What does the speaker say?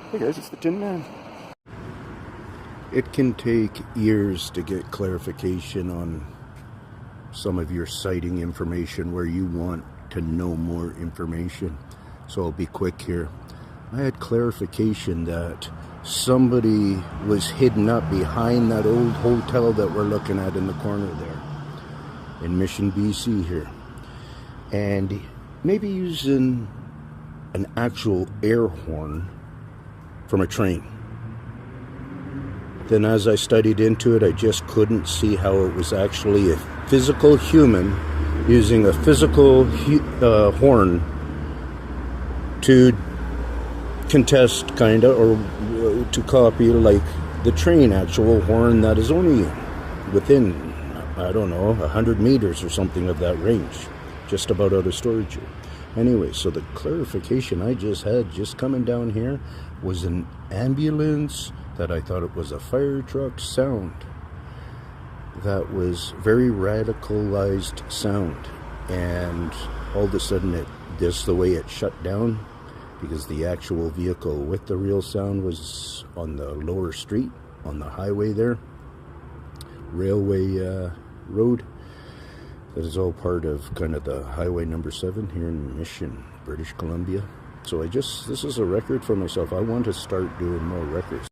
Hey guys, it's the Tin Man. It can take years to get clarification on some of your sighting information where you want to know more information. So I'll be quick here. I had clarification that somebody was hidden up behind that old hotel that we're looking at in the corner there in Mission, BC here. And maybe using an actual air horn from a train. Then as I studied into it, I just couldn't see how it was actually a physical human using a physical horn to contest, kinda, or to copy like the train actual horn that is only within, I don't know, 100 meters or something of that range, just about out of storage here. Anyway, so the clarification I just had just coming down here was an ambulance that I thought it was a fire truck sound. That was very radicalized sound, and all of a sudden just the way it shut down, because the actual vehicle with the real sound was on the lower street, on the highway there, railway road. That is all part of kind of the highway number 7 here in Mission, British Columbia. So this is a record for myself. I want to start doing more records.